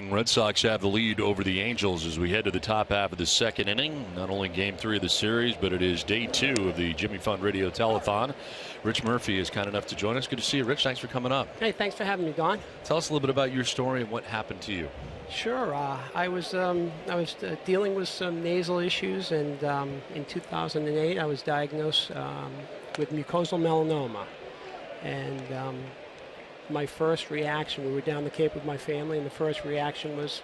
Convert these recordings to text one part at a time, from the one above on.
Red Sox have the lead over the Angels as we head to the top half of the second inning. Not only game 3 of the series, but it is day 2 of the Jimmy Fund Radio Telethon. Rich Murphy is kind enough to join us. Good to see you, Rich. Thanks for coming up. Hey, thanks for having me, Don. Tell us a little bit about your story and what happened to you. Sure. I was dealing with some nasal issues, and in 2008 I was diagnosed with mucosal melanoma. And my first reaction, we were down the Cape with my family, and the first reaction was,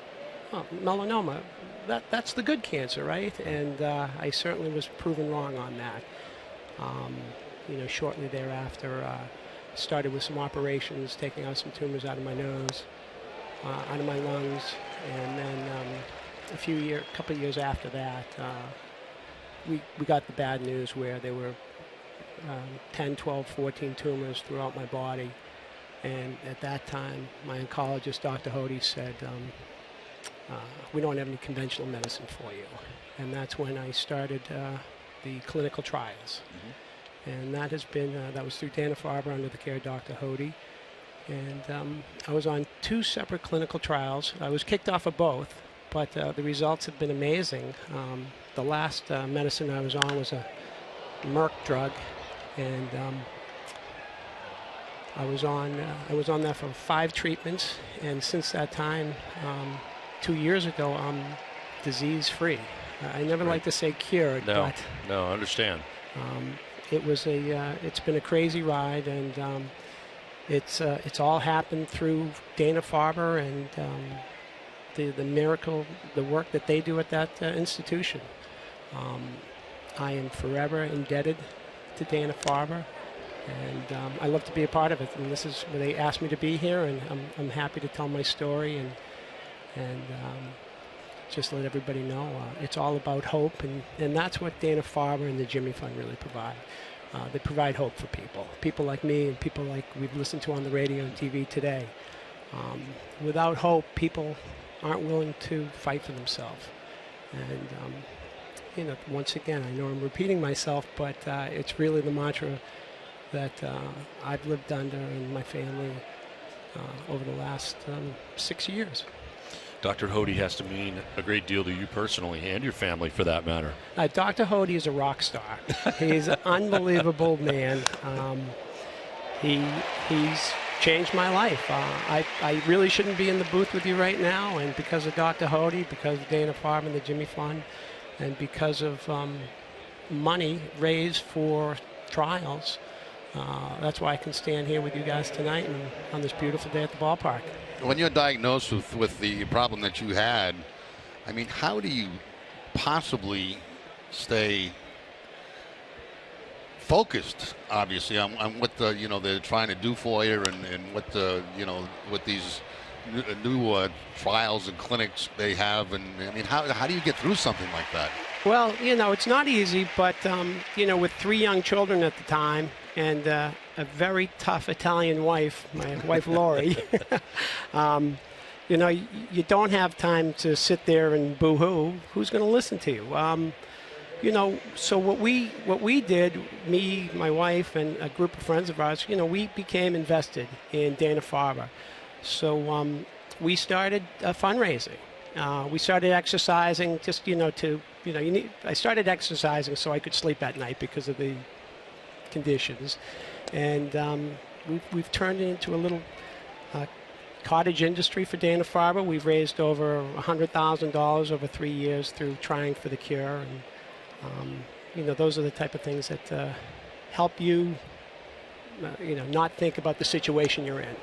oh, melanoma. That's the good cancer, right? And I certainly was proven wrong on that. Shortly thereafter, started with some operations, taking out some tumors out of my nose, out of my lungs, and then a couple of years after that, we got the bad news where there were 10, 12, 14 tumors throughout my body. And at that time, my oncologist, Dr. Hody, said, we don't have any conventional medicine for you. And that's when I started the clinical trials. Mm-hmm. And that has been, that was through Dana-Farber under the care of Dr. Hody. And I was on 2 separate clinical trials. I was kicked off of both, but the results have been amazing. The last medicine I was on was a Merck drug, and I was on that for 5 treatments, and since that time, 2 years ago, I'm disease-free. I never like to say cured, but I understand. It's been a crazy ride, and it's all happened through Dana-Farber and the miracle, the work that they do at that institution. I am forever indebted to Dana-Farber. And I love to be a part of it. And this is where they asked me to be here, and I'm happy to tell my story and just let everybody know it's all about hope, and that's what Dana-Farber and the Jimmy Fund really provide. They provide hope for people like me and people like we've listened to on the radio and TV today. Without hope, people aren't willing to fight for themselves. And once again, I know I'm repeating myself, but it's really the mantra that I've lived under in my family over the last 6 years. Dr. Hody has to mean a great deal to you personally and your family, for that matter. Dr. Hody is a rock star. He's an unbelievable man. He's changed my life. I really shouldn't be in the booth with you right now, and because of Dr. Hody, because of Dana-Farber and the Jimmy Fund, and because of money raised for trials, that's why I can stand here with you guys tonight and on this beautiful day at the ballpark. When you're diagnosed with the problem that you had, I mean, how do you possibly stay focused, obviously, on what they're trying to do for you and what what these new trials and clinics they have, and I mean, how do you get through something like that? Well, it's not easy, but with 3 young children at the time and a very tough Italian wife, my wife Lori, you don't have time to sit there and boo-hoo. Who's going to listen to you? So what we did, me, my wife, and a group of friends of ours, we became invested in Dana-Farber. So we started fundraising. We started exercising just, I started exercising so I could sleep at night because of the conditions. And we've turned it into a little cottage industry for Dana-Farber. We've raised over $100,000 over 3 years through trying for the cure. And, those are the type of things that help you, not think about the situation you're in.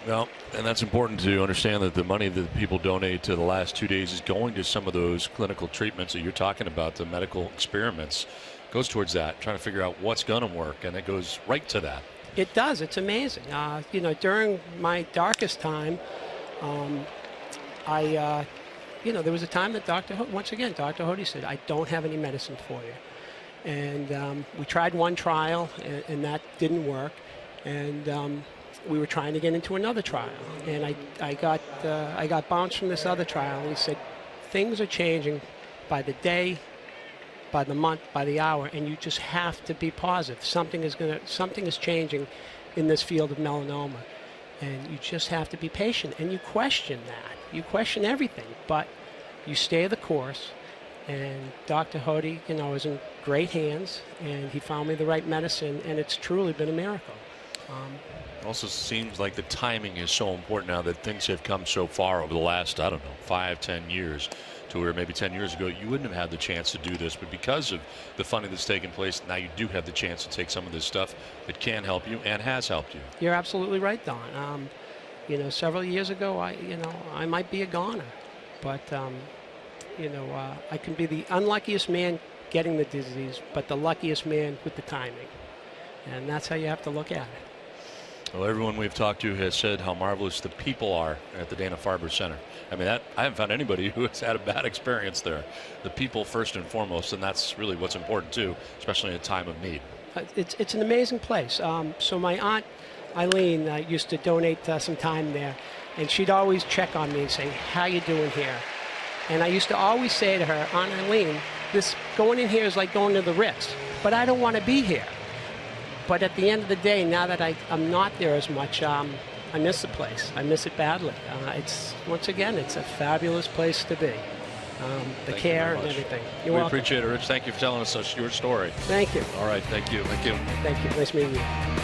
Well, and that's important to understand, that the money that people donate to the last 2 days is going to some of those clinical treatments that you're talking about, the medical experiments, goes towards that, trying to figure out what's going to work, and it goes right to that. It does. It's amazing. During my darkest time, there was a time that Dr. Hody said, I don't have any medicine for you. And we tried one trial, and that didn't work. And we were trying to get into another trial, and I got bounced from this other trial. And he said, things are changing by the day, by the month, by the hour, and you just have to be positive. Something is changing in this field of melanoma. And you just have to be patient, and you question that. You question everything, but you stay the course. And Dr. Hody, is in great hands, and he found me the right medicine, and it's truly been a miracle. It also seems like the timing is so important now that things have come so far over the last, 5, 10 years, to where maybe 10 years ago you wouldn't have had the chance to do this, but because of the funding that's taken place, now you do have the chance to take some of this stuff that can help you and has helped you. You're absolutely right, Don. Several years ago, I might be a goner, but I can be the unluckiest man getting the disease, but the luckiest man with the timing, and that's how you have to look at it. Well, everyone we've talked to has said how marvelous the people are at the Dana-Farber Center. I mean, I haven't found anybody who has had a bad experience there. The people first and foremost, and that's really what's important too, especially in a time of need. It's an amazing place. So my aunt Eileen used to donate some time there, and she'd always check on me and say, "How you doing here?" And I used to always say to her, "Aunt Eileen, this going in here is like going to the Ritz, but I don't want to be here." But at the end of the day, now that I'm not there as much, I miss the place. I miss it badly. Once again, it's a fabulous place to be. The care and everything. You're welcome. We appreciate it, Rich. Thank you for telling us your story. Thank you. All right, thank you. Thank you. Thank you. Nice meeting you.